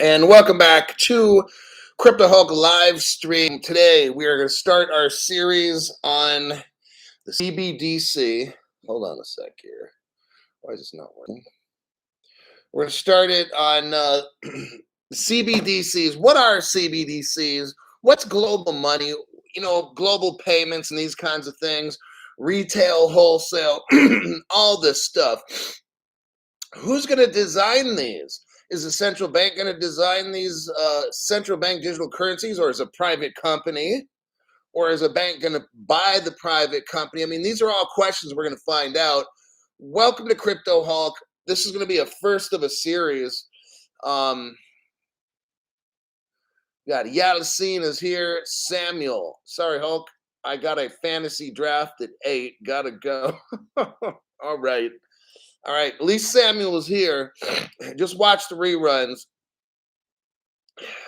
And welcome back to Crypto Hulk live stream. Today we are going to start our series on the CBDC. Hold on a sec here. Why is this not working? We're going to start it on CBDCs. What are CBDCs? What's global money? You know, global payments and these kinds of things. Retail, wholesale, all this stuff. Who's going to design these? Is the central bank going to design these central bank digital currencies, or is a private company? Or is a bank going to buy the private company? I mean, these are all questions we're going to find out. Welcome to Crypto Hulk. This is going to be a first of a series. Got Yalicine is here. Samuel. Sorry, Hulk. I got a fantasy draft at 8. Gotta go. All right. All right, at least Samuel is here. Just watch the reruns.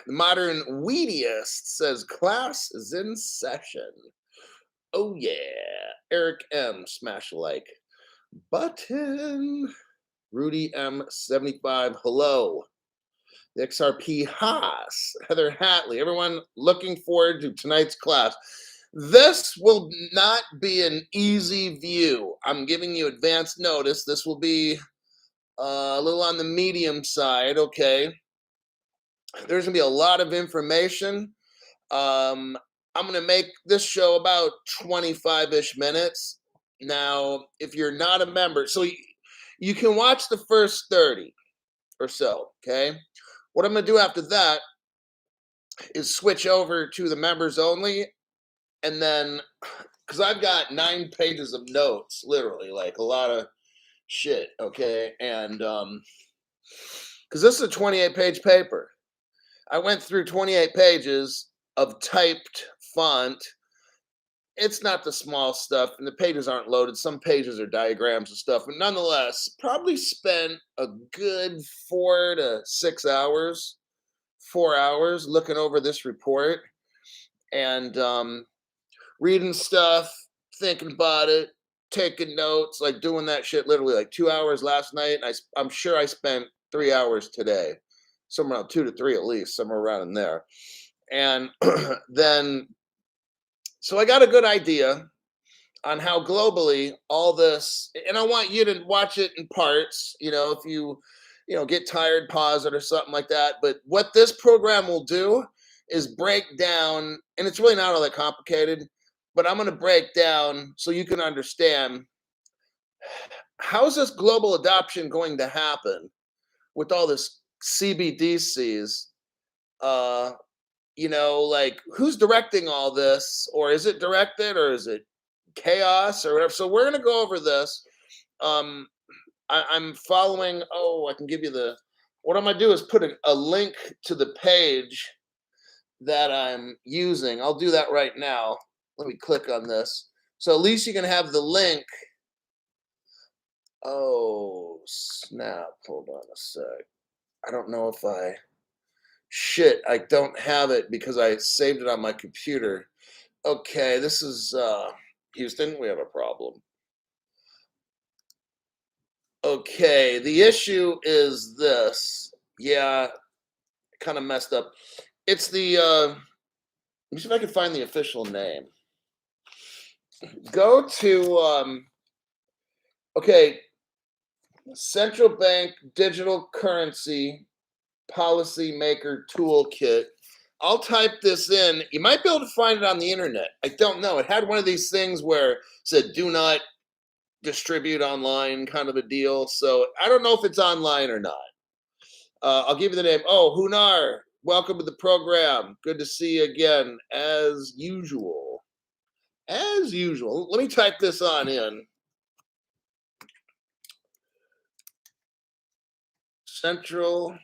The Modern Weediest says class is in session. Oh yeah. Eric M. Smash a like button. Rudy M75. Hello. The XRP Haas. Heather Hatley. Everyone looking forward to tonight's class. This will not be an easy view. I'm giving you advance notice. This will be a little on the medium side, okay? There's going to be a lot of information. I'm going to make this show about 25-ish minutes. Now, if you're not a member, so you can watch the first 30 or so, okay? What I'm going to do after that is switch over to the members only, and then, because I've got 9 pages of notes, literally, like a lot of shit, okay? And because this is a 28-page paper. I went through 28 pages of typed font. It's not the small stuff, and the pages aren't loaded. Some pages are diagrams and stuff, but nonetheless, probably spent a good 4 to 6 hours, 4 hours looking over this report and reading stuff, thinking about it, taking notes, like doing that shit literally like 2 hours last night. And I'm sure I spent 3 hours today, somewhere around 2 to 3 at least, somewhere around in there. And then, so I got a good idea on how globally all this, and I want you to watch it in parts, you know, if you get tired, pause it or something like that. But what this program will do is break down, and it's really not all that complicated, but I'm going to break down so you can understand how is this global adoption going to happen with all this CBDCs. Like who's directing all this, or is it directed, or is it chaos or whatever? So we're going to go over this. I'm following. Oh, I can give you what I'm going to do is put a link to the page that I'm using. I'll do that right now. Let me click on this. So at least you can have the link. Oh, snap. Hold on a sec. I don't know if I don't have it because I saved it on my computer. Okay, this is Houston. We have a problem. Okay, the issue is this. Yeah, kind of messed up. It's the let me see if I can find the official name. Go to okay, Central Bank Digital Currency Policy Maker Toolkit. I'll type this in. You might be able to find it on the internet. I don't know. It had one of these things where it said do not distribute online kind of a deal. So I don't know if it's online or not. I'll give you the name. Oh, Hunar, welcome to the program. Good to see you again, as usual. As usual. Let me type this on in. Central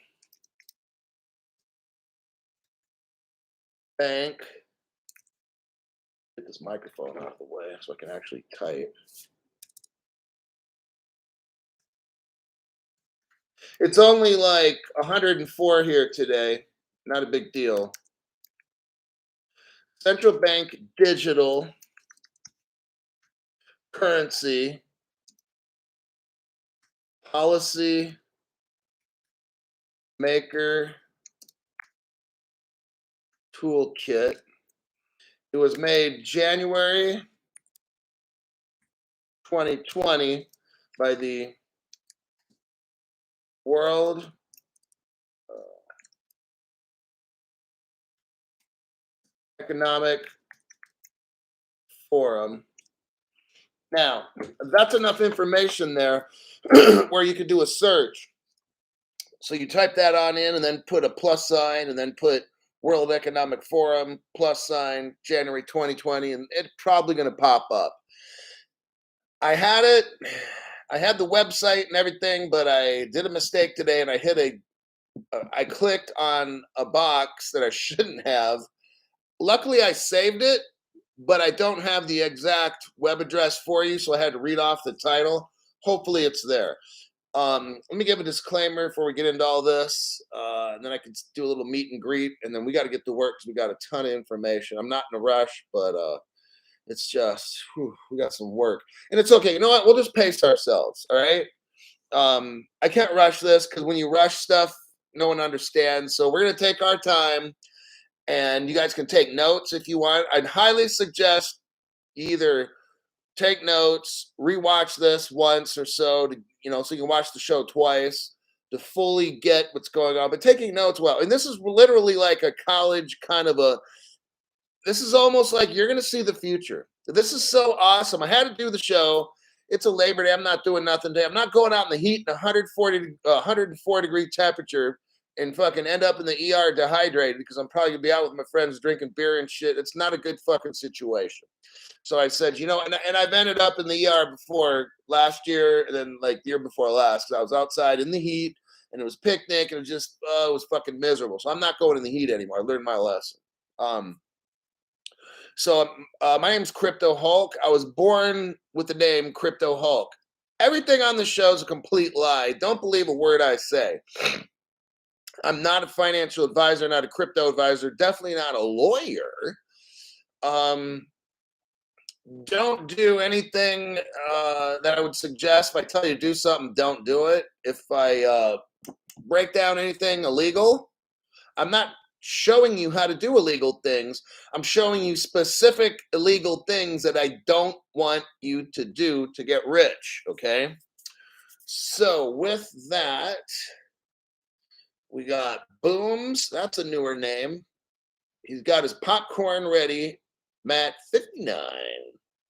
Bank. Get this microphone out of the way so I can actually type. It's only like 104 here today. Not a big deal. Central Bank Digital Currency Policy Maker toolkit. It was made January 2020 by the World Economic Forum. Now, that's enough information there where you could do a search. So you type that on in and then put a plus sign and then put World Economic Forum plus sign January 2020, and it's probably going to pop up. I had the website and everything, but I did a mistake today and I clicked on a box that I shouldn't have. Luckily, I saved it, but I don't have the exact web address for you, so I had to read off the title. Hopefully, it's there. Let me give a disclaimer before we get into all this, and then I can do a little meet and greet, and then we got to get to work because we got a ton of information. I'm not in a rush, but it's just we got some work, and it's okay. You know what? We'll just pace ourselves. All right. I can't rush this because when you rush stuff, no one understands. So we're gonna take our time, and you guys can take notes if you want. I'd highly suggest either take notes, rewatch this once or so to, so you can watch the show twice to fully get what's going on. But taking notes, well, and this is literally like a college kind of this is almost like you're going to see the future. This is so awesome. I had to do the show. It's a Labor Day. I'm not doing nothing today. I'm not going out in the heat in 104 degree temperature and fucking end up in the ER dehydrated because I'm probably going to be out with my friends drinking beer and shit. It's not a good fucking situation. So I said, and I've ended up in the ER before last year and then like the year before last because I was outside in the heat and it was picnic and it was just, it was fucking miserable. So I'm not going in the heat anymore. I learned my lesson. So my name's Crypto Hulk. I was born with the name Crypto Hulk. Everything on the show is a complete lie. Don't believe a word I say. I'm not a financial advisor, not a crypto advisor, definitely not a lawyer. Don't do anything that I would suggest. If I tell you to do something, don't do it. If I break down anything illegal, I'm not showing you how to do illegal things. I'm showing you specific illegal things that I don't want you to do to get rich, okay? So with that, we got Booms. That's a newer name. He's got his popcorn ready. Matt 59.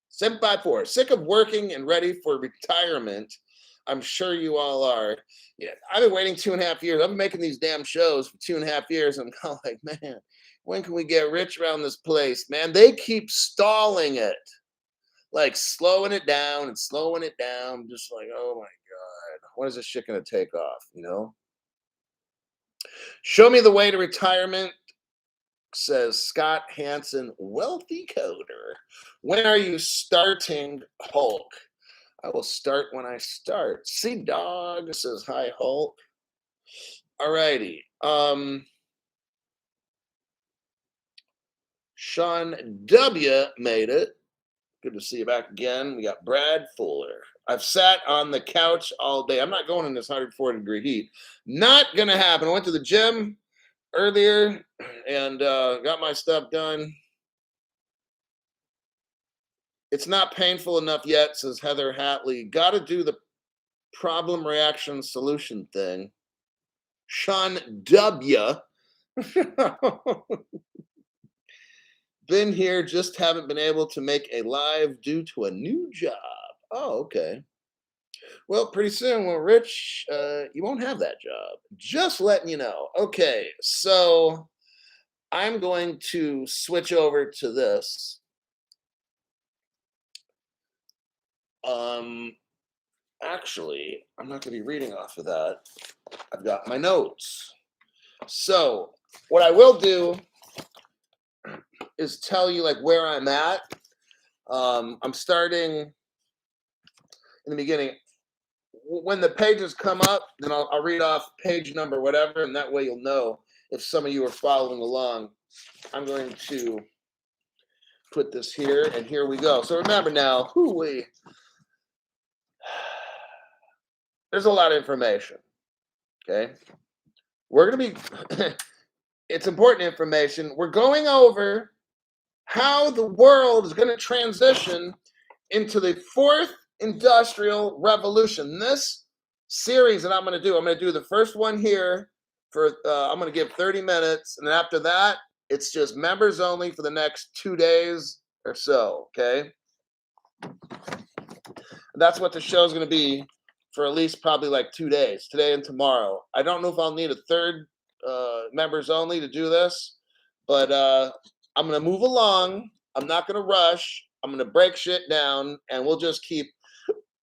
754. Sick of working and ready for retirement. I'm sure you all are. Yeah, I've been waiting 2.5 years. I've been making these damn shows for 2.5 years. I'm kind of like, man, when can we get rich around this place? Man, they keep stalling it. Like slowing it down and slowing it down. Just like, oh my God, when is this shit going to take off, Show me the way to retirement, says Scott Hansen, wealthy coder. When are you starting, Hulk? I will start when I start. Sea Dog says, hi, Hulk. All righty. Sean W. made it. Good to see you back again. We got Brad Fuller. I've sat on the couch all day. I'm not going in this 104-degree heat. Not going to happen. I went to the gym earlier and got my stuff done. It's not painful enough yet, says Heather Hatley. Got to do the problem, reaction, solution thing. Sean W. Been here, just haven't been able to make a live due to a new job. Oh, okay. Well, pretty soon, Rich, you won't have that job. Just letting you know. Okay, so I'm going to switch over to this. Actually, I'm not going to be reading off of that. I've got my notes. So what I will do is tell you like where I'm at. I'm starting in the beginning. When the pages come up, then I'll read off page number, whatever, and that way you'll know if some of you are following along. I'm going to put this here, and here we go. So remember now, there's a lot of information, okay? We're going to be, it's important information. We're going over how the world is going to transition into the fourth industrial revolution. This series that I'm going to do the first one here for, I'm going to give 30 minutes. And then after that, it's just members only for the next 2 days or so. Okay. That's what the show is going to be for at least probably like 2 days, today and tomorrow. I don't know if I'll need a third members only to do this, but I'm going to move along. I'm not going to rush. I'm going to break shit down, and we'll just keep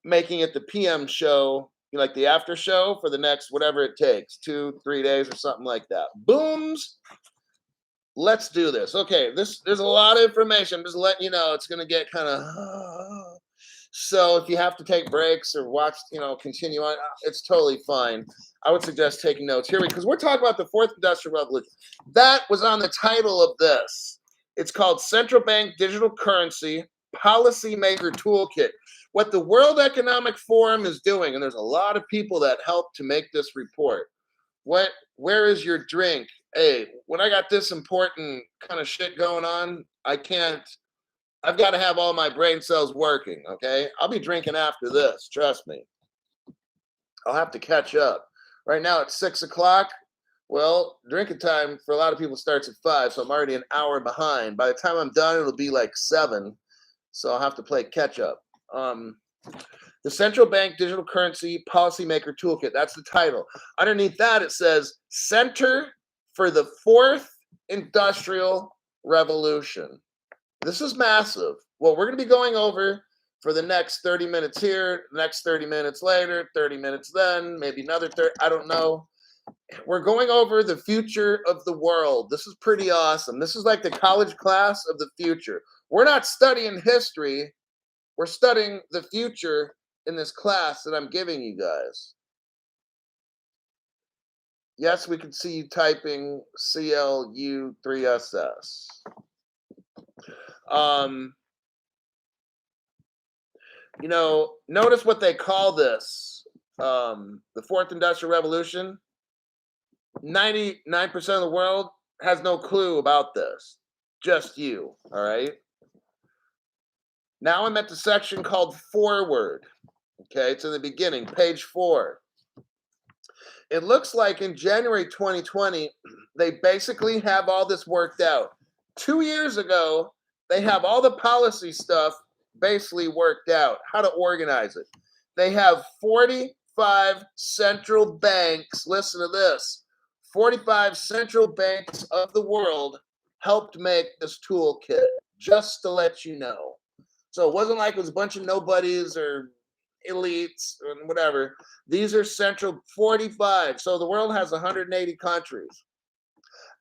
making it the PM show, like the after show for the next whatever it takes, 2-3 days or something like that. Booms. Let's do this. Okay, there's a lot of information. I'm just letting you know it's going to get kind of... So if you have to take breaks or watch, continue on, it's totally fine. I would suggest taking notes here because we're talking about the fourth industrial revolution. That was on the title of this. It's called Central Bank Digital Currency Policymaker Toolkit. What the World Economic Forum is doing, and there's a lot of people that helped to make this report. Where is your drink? Hey, when I got this important kind of shit going on, I've got to have all my brain cells working, okay? I'll be drinking after this, trust me. I'll have to catch up. Right now it's 6 o'clock. Well, drinking time for a lot of people starts at 5, so I'm already an hour behind. By the time I'm done, it'll be like 7, so I'll have to play catch up. The Central Bank Digital Currency Policymaker Toolkit, that's the title. Underneath that, it says Center for the Fourth Industrial Revolution. This is massive. What we're going to be going over for the next 30 minutes here, next 30 minutes later, 30 minutes then, maybe another 30, I don't know. We're going over the future of the world. This is pretty awesome. This is like the college class of the future. We're not studying history. We're studying the future in this class that I'm giving you guys. Yes, we can see you typing CLU3SS. Notice what they call this, the fourth industrial revolution. 99% of the world has no clue about this. Just you, all right? Now I'm at the section called Forward. Okay, it's in the beginning, page 4. It looks like in January 2020, they basically have all this worked out. 2 years ago, they have all the policy stuff basically worked out, how to organize it. They have 45 central banks. Listen to this. 45 central banks of the world helped make this toolkit, just to let you know. So it wasn't like it was a bunch of nobodies or elites and whatever. These are central 45. So the world has 180 countries.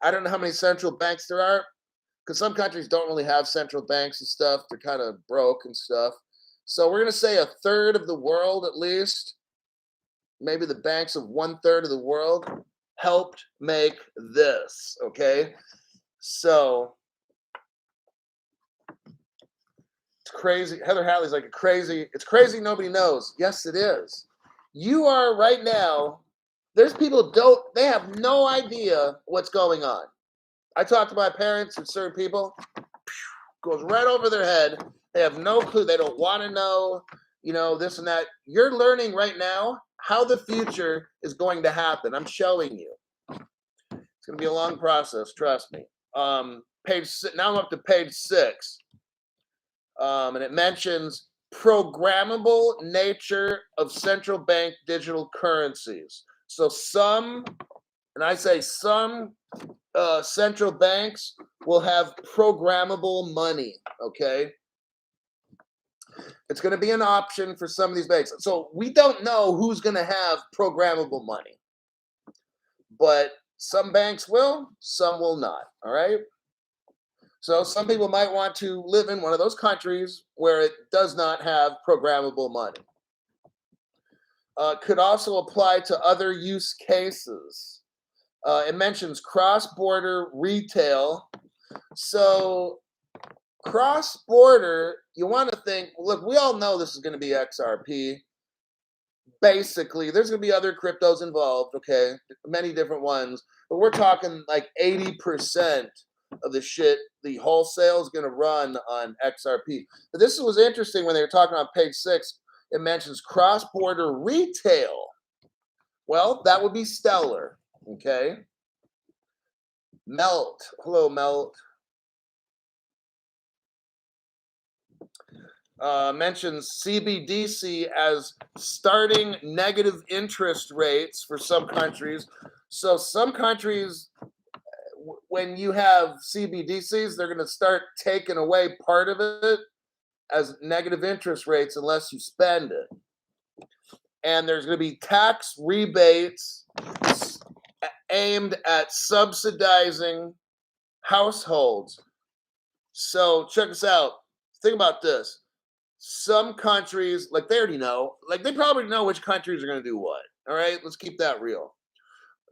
I don't know how many central banks there are, because some countries don't really have central banks and stuff. They're kind of broke and stuff. So we're going to say a third of the world, at least, maybe the banks of 1/3 of the world helped make this, okay? So it's crazy. Heather Hatley's like it's crazy nobody knows. Yes, it is. You are right now, there's people they have no idea what's going on. I talk to my parents and certain people, goes right over their head. They have no clue. They don't want to know, this and that. You're learning right now how the future is going to happen. I'm showing you. It's going to be a long process, trust me. Now I'm up to page 6. And it mentions programmable nature of central bank digital currencies. So and I say some central banks will have programmable money, okay? It's going to be an option for some of these banks. So we don't know who's going to have programmable money. But some banks will, some will not, all right? So some people might want to live in one of those countries where it does not have programmable money. Could also apply to other use cases. It mentions cross-border retail. So cross-border, you want to think, look, we all know this is going to be XRP. basically, there's going to be other cryptos involved, okay? Many different ones, but we're talking like 80% of the shit, the wholesale is going to run on XRP. But this was interesting when they were talking on page 6. It mentions cross-border retail. Well, that would be Stellar, okay? Melt. Hello, Melt. Mentions CBDC as starting negative interest rates for some countries. So some countries, when you have CBDCs, they're going to start taking away part of it as negative interest rates unless you spend it. And there's going to be tax rebates aimed at subsidizing households. So check this out. Think about this. Some countries, like they already know, like they probably know which countries are going to do what. All right, let's keep that real.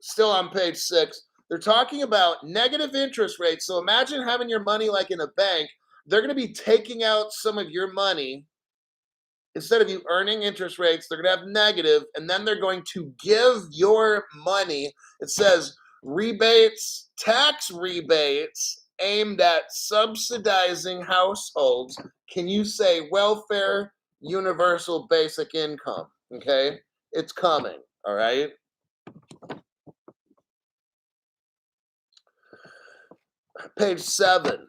Still on page 6, they're talking about negative interest rates. So imagine having your money like in a bank. They're going to be taking out some of your money. Instead of you earning interest rates, they're going to have negative, and then they're going to give your money. It says rebates, tax rebates aimed at subsidizing households. Can you say welfare, universal basic income? Okay, it's coming. All right. Page 7.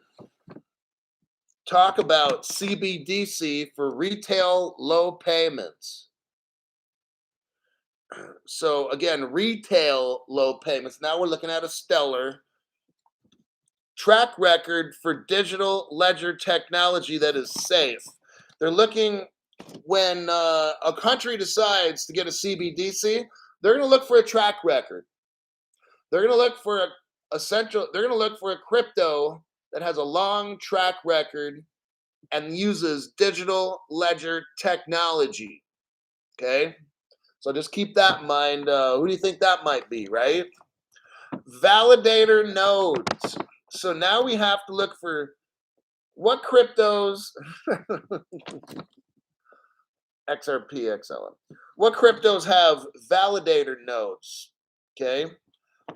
Talk about CBDC for retail low payments. So again, retail low payments. Now we're looking at a Stellar track record for digital ledger technology that is safe. They're looking when a country decides to get a CBDC, they're going to look for a track record. They're going to look for they're going to look for a crypto that has a long track record and uses digital ledger technology. Okay, so just keep that in mind. Who do you think that might be, right? Validator nodes. So now we have to look for what cryptos, XRP, XLM, what cryptos have validator nodes, okay?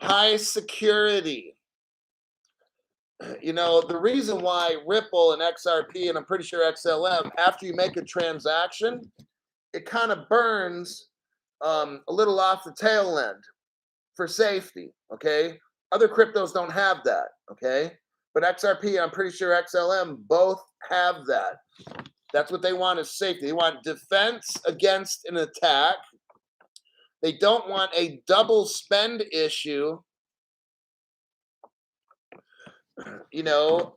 High security. You know, the reason why Ripple and XRP, and I'm pretty sure XLM, after you make a transaction, it kind of burns a little off the tail end for safety, okay? Other cryptos don't have that, okay? But XRP, I'm pretty sure XLM both have that. That's what they want is safety. They want defense against an attack. They don't want a double spend issue. You know,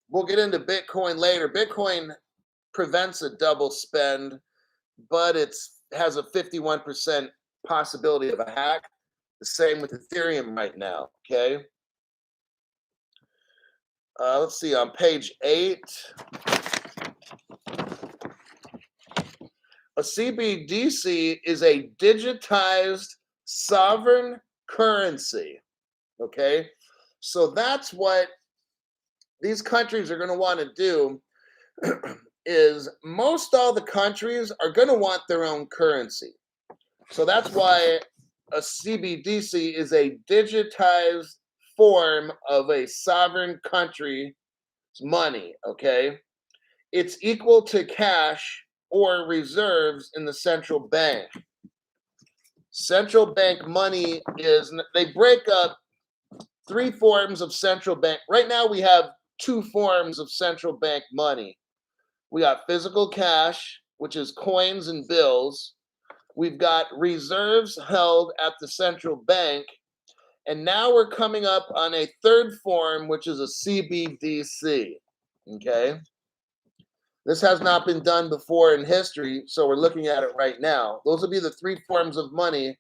we'll get into Bitcoin later. Bitcoin prevents a double spend, but it has a 51% possibility of a hack. The same with Ethereum right now, okay? Let's see, on page 8, a CBDC is a digitized sovereign currency, okay? So that's what these countries are going to want to do is most all the countries are going to want their own currency. So that's why a CBDC is a digitized form of a sovereign country's money, okay? It's equal to cash or reserves in the central bank. Central bank money is, they break up 3 forms of central bank. Right now we have 2 forms of central bank money. We got physical cash, which is coins and bills. We've got reserves held at the central bank. And now we're coming up on a 3rd form, which is a CBDC, okay? This has not been done before in history, so we're looking at it right now. Those will be the 3 forms of money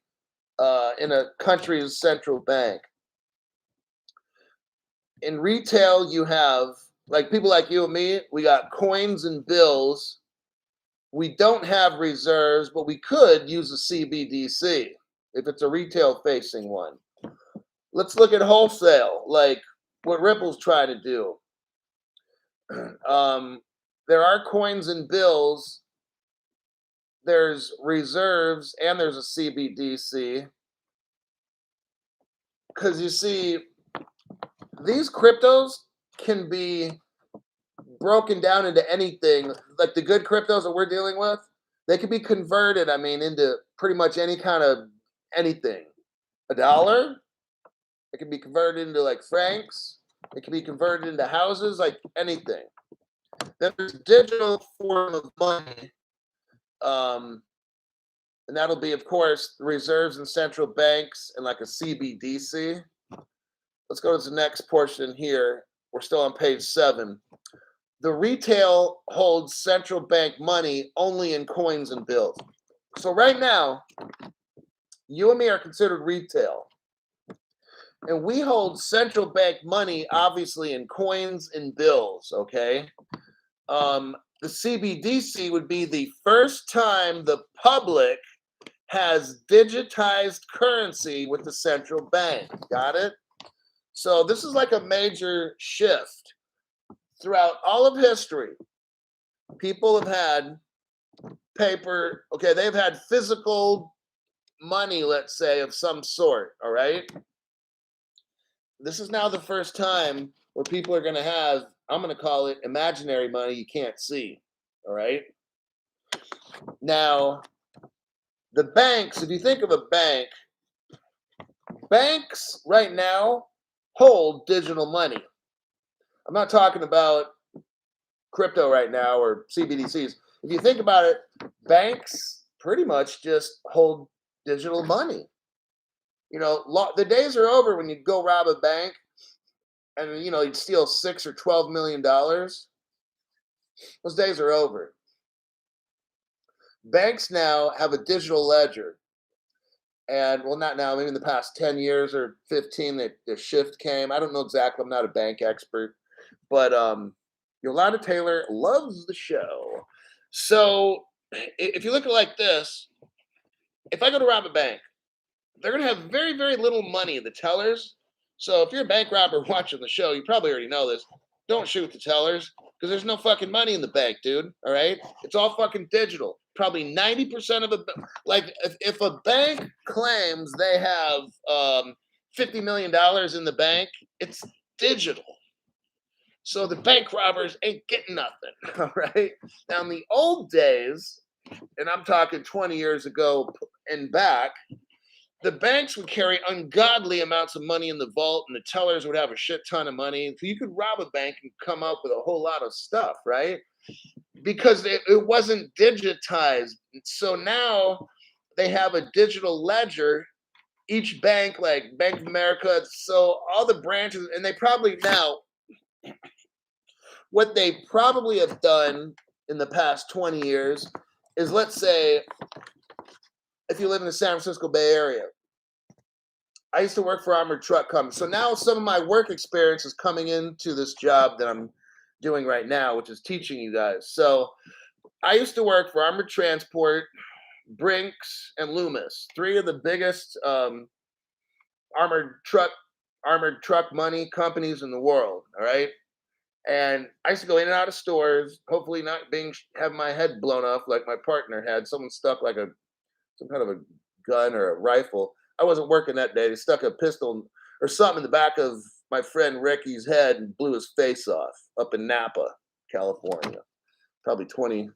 in a country's central bank. In retail, you have, like people like you and me, we got coins and bills. We don't have reserves, but we could use a CBDC if it's a retail-facing one. Let's look at wholesale, like what Ripple's trying to do. There are coins and bills there's reserves, and there's a CBDC. Because you see, these cryptos can be broken down into anything. Like the good cryptos that we're dealing with, they can be converted, I mean, into pretty much any kind of anything. A dollar, it can be converted into like francs. It can be converted into houses, like anything. Then there's a digital form of money. And that'll be, of course, the reserves in central banks and like a CBDC. Let's go to the next portion here. We're still on page 7. The retail holds central bank money only in coins and bills. So right now, you and me are considered retail. And we hold central bank money, obviously, in coins and bills, okay? The CBDC would be the first time the public has digitized currency with the central bank. Got it? So this is like a major shift. Throughout all of history, people have had paper, okay, they've had physical money, let's say, of some sort, all right? This is now the first time where people are going to have, I'm going to call it imaginary money you can't see, all right? Now, the banks, if you think of a bank, banks right now hold digital money. I'm not talking about crypto right now or CBDCs. If you think about it, banks pretty much just hold digital money. You know, the days are over when you'd go rob a bank and, you know, you'd steal $6 or $12 million. Those days are over. Banks now have a digital ledger. And, well, not now, maybe in the past 10 years or 15, the shift came. I don't know exactly. I'm not a bank expert. But Yolanda Taylor loves the show. So if you look at it like this, if I go to rob a bank, they're going to have very, very little money, the tellers. So if you're a bank robber watching the show, you probably already know this. Don't shoot the tellers because there's no fucking money in the bank, dude. All right? It's all fucking digital. Probably 90% of like if a bank claims they have $50 million in the bank, it's digital. So the bank robbers ain't getting nothing, all right? Now, in the old days, and I'm talking 20 years ago and back, the banks would carry ungodly amounts of money in the vault, and the tellers would have a shit ton of money. So you could rob a bank and come up with a whole lot of stuff, right? Because it wasn't digitized. So now they have a digital ledger. Each bank, like Bank of America, so all the branches, and they probably now, what they probably have done in the past 20 years is, let's say, if you live in the San Francisco Bay Area, I used to work for armored truck companies. So now some of my work experience is coming into this job that I'm doing right now, which is teaching you guys. So I used to work for Armored Transport, Brinks, and Loomis, 3 of the biggest armored truck money companies in the world, all right? And I used to go in and out of stores, hopefully not having my head blown off like my partner had. Someone stuck like some kind of a gun or a rifle. I wasn't working that day. They stuck a pistol or something in the back of my friend Ricky's head and blew his face off up in Napa, California, probably 25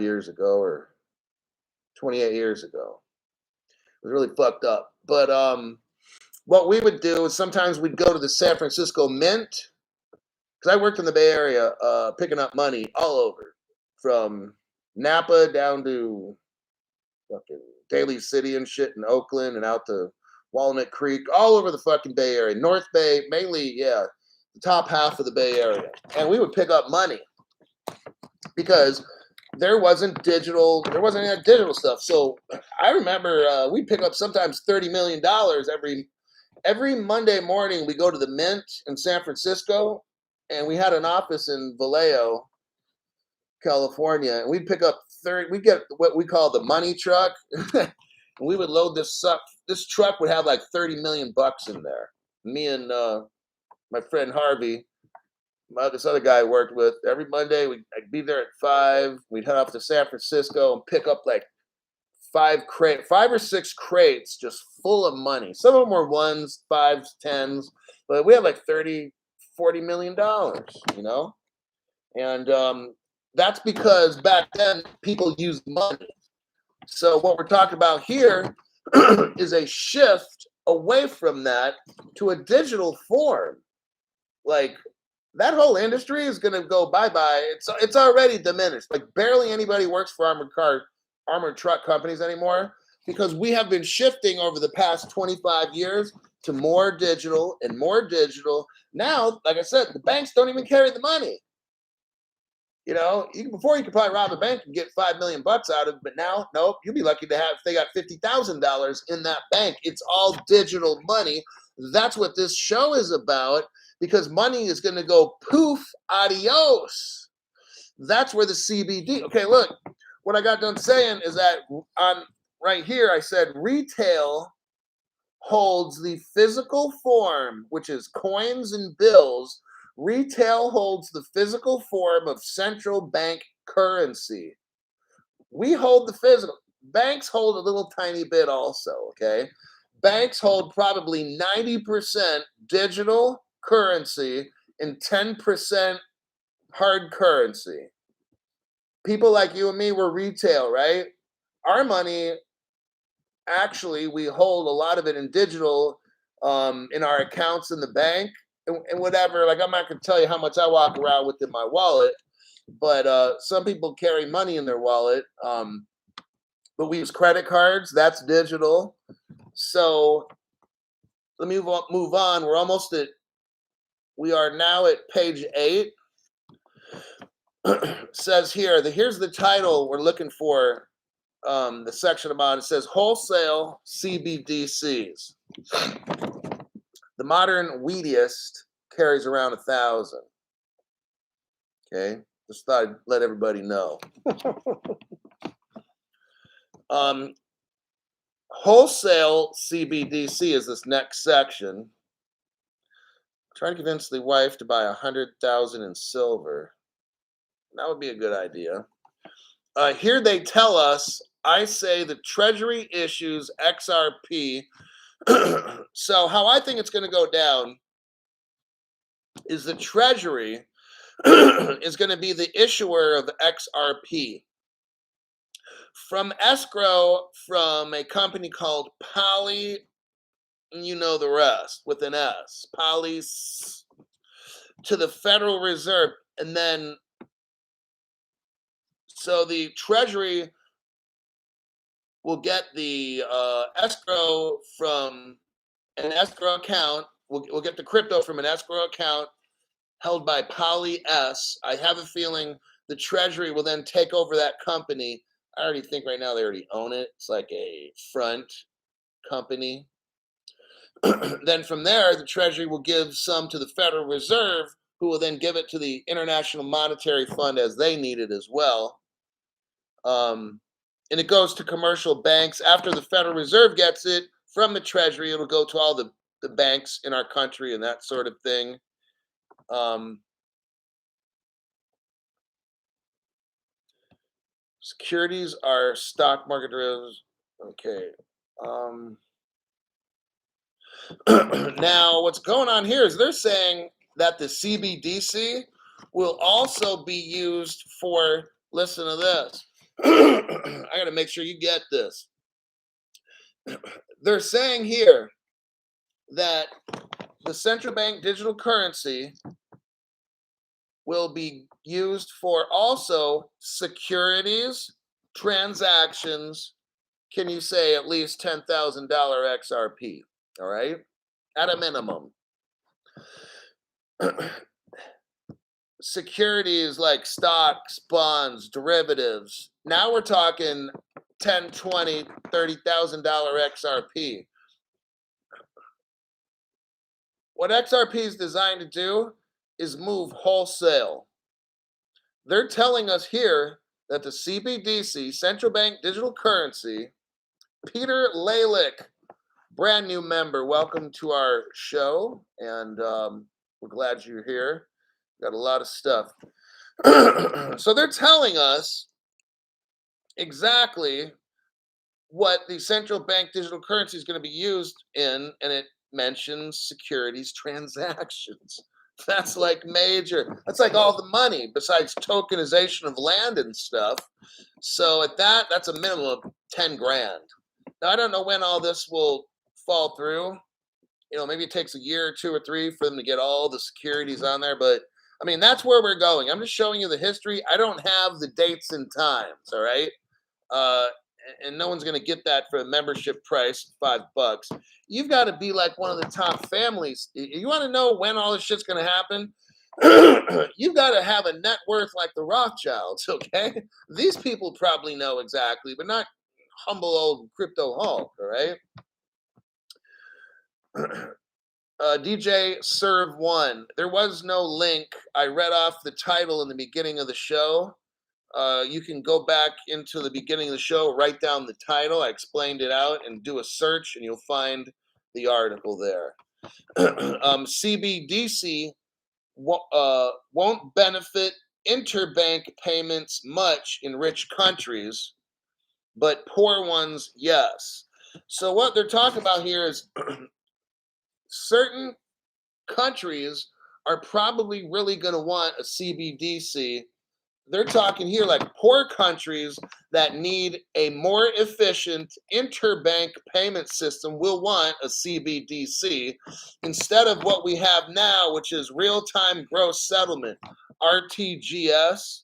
years ago or 28 years ago. It was really fucked up. But what we would do is sometimes we'd go to the San Francisco Mint, because I worked in the Bay Area picking up money all over, from Napa down to fucking Daly City and shit in Oakland and out to Walnut Creek, all over the fucking Bay Area. North Bay, mainly, yeah, the top half of the Bay Area. And we would pick up money because there wasn't any of that digital stuff. So I remember we'd pick up sometimes $30 million every Monday morning. We go to the Mint in San Francisco, and we had an office in Vallejo, California, and we'd pick up we'd get what we call the money truck. And we would load this up. This truck would have like 30 million bucks in there. Me and my friend Harvey, this other guy I worked with, every Monday I'd be there at 5. We'd head off to San Francisco and pick up like 5 or 6 crates just full of money. Some of them were ones, fives, tens, but we had like 30, $40 million, you know? And that's because back then people used money. So what we're talking about here is a shift away from that to a digital form. Like that whole industry is going to go bye-bye. It's already diminished. Like barely anybody works for armored truck companies anymore because we have been shifting over the past 25 years to more digital and more digital. Now, like I said, the banks don't even carry the money. You know, before you could probably rob a bank and get $5 million out of it, but now, nope, you'll be lucky to have if they got $50,000 in that bank. It's all digital money. That's what this show is about because money is going to go poof, adios. That's where the CBD. Okay, look, what I got done saying is that on right here, I said retail holds the physical form, which is coins and bills. Retail holds the physical form of central bank currency. We hold the physical. Banks hold a little tiny bit also, okay? Banks hold probably 90% digital currency and 10% hard currency. People like you and me, we're retail, right? Our money, actually, we hold a lot of it in digital in our accounts in the bank and whatever. Like, I'm not going to tell you how much I walk around with in my wallet, but some people carry money in their wallet. But we use credit cards. That's digital. So let me move on. We are now at page 8. Says here, here's the title we're looking for. The section about it says Wholesale CBDCs. The modern weediest carries around 1,000. Okay, just thought I'd let everybody know. Wholesale CBDC is this next section. Trying to convince the wife to buy 100,000 in silver. That would be a good idea. Here they tell us, I say the Treasury issues XRP. So how I think it's going to go down is the Treasury is going to be the issuer of XRP from escrow from a company called Poly, you know the rest, with an S, Poly, to the Federal Reserve. And then, so the Treasury will get the escrow from an escrow account. We'll get the crypto from an escrow account held by Poly S. I have a feeling the Treasury will then take over that company. I already think right now they already own it. It's like a front company. Then from there, the Treasury will give some to the Federal Reserve, who will then give it to the International Monetary Fund as they need it as well. And it goes to commercial banks. After the Federal Reserve gets it from the Treasury, it'll go to all the banks in our country and that sort of thing. Securities are stock market derivatives. Okay. Now, what's going on here is they're saying that the CBDC will also be used for, listen to this. I got to make sure you get this. They're saying here that the central bank digital currency will be used for also securities transactions. Can you say at least $10,000 XRP? All right, at a minimum. Securities like stocks, bonds, derivatives. Now we're talking $10,000, $20,000, $30,000 XRP. What XRP is designed to do is move wholesale. They're telling us here that the CBDC, central bank digital currency, Peter Lalick, brand new member, welcome to our show, and we're glad you're here. Got a lot of stuff. So they're telling us exactly what the central bank digital currency is going to be used in, and it mentions securities transactions. That's like major. That's like all the money besides tokenization of land and stuff. So at that, that's a minimum of 10 grand. Now I don't know when all this will fall through. Maybe it takes a year or 2 or 3 for them to get all the securities on there, but I mean, that's where we're going. I'm just showing you the history. I don't have the dates and times, all right? Uh, and no one's going to get that for a membership price, $5. You've got to be like one of the top families. You want to know when all this shit's going to happen? You've got to have a net worth like the Rothschilds, okay? These people probably know exactly, but not humble old crypto Hulk, all right? DJ Serve One. There was no link. I read off the title in the beginning of the show. You can go back into the beginning of the show, write down the title. I explained it out and do a search, and you'll find the article there. CBDC won't benefit interbank payments much in rich countries, but poor ones, yes. So what they're talking about here is certain countries are probably really going to want a CBDC. They're talking here like poor countries that need a more efficient interbank payment system will want a CBDC instead of what we have now, which is real-time gross settlement, RTGS.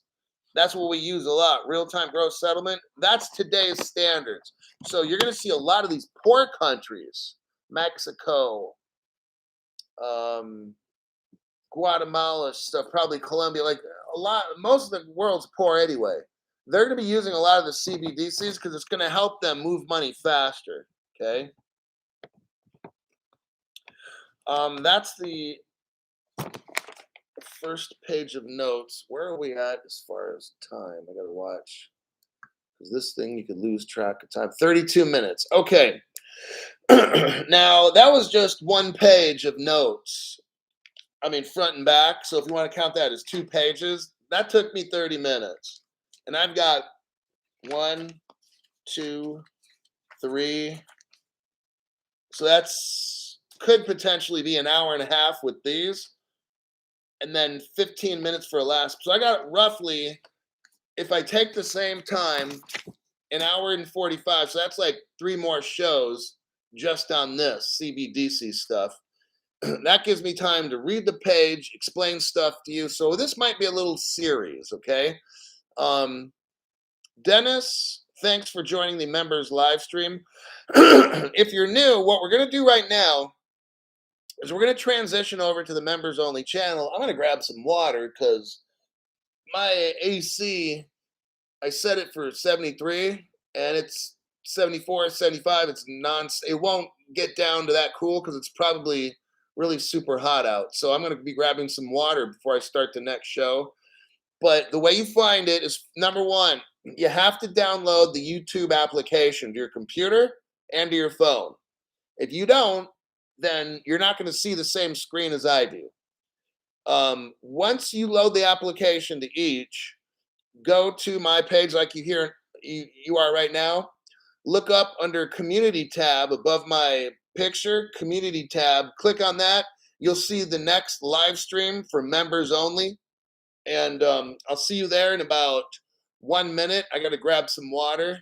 That's what we use a lot, real-time gross settlement. That's today's standards. So you're going to see a lot of these poor countries, Mexico, Guatemala stuff, probably Colombia, like most of the world's poor anyway. They're going to be using a lot of the CBDCs because it's going to help them move money faster. Okay. That's the first page of notes. Where are we at as far as time? I got to watch because this thing you could lose track of time. 32 minutes. Okay. Now that was just one page of notes. I mean, front and back. So if you want to count that as 2 pages, that took me 30 minutes. And I've got 1, 2, 3. So that's could potentially be an hour and a half with these. And then 15 minutes for a last. So I got roughly, if I take the same time, an hour and 45. So that's like 3 more shows just on this CBDC stuff. That gives me time to read the page, explain stuff to you. So this might be a little series, okay? Dennis, thanks for joining the members live stream. If you're new, what we're going to do right now is we're going to transition over to the members only channel. I'm going to grab some water because my AC, I set it for 73 and it's 74, 75. It won't get down to that cool because it's probably really super hot out. So I'm going to be grabbing some water before I start the next show. But the way you find it is, number one, you have to download the YouTube application to your computer and to your phone. If you don't, then you're not going to see the same screen as I do. Once you load the application to each, go to my page like you are right now. Look up under Community tab above my picture, Community tab. Click on that. You'll see the next live stream for members only. And I'll see you there in about 1 minute. I got to grab some water.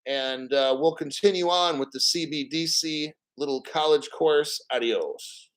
And we'll continue on with the CBDC little college course. Adios.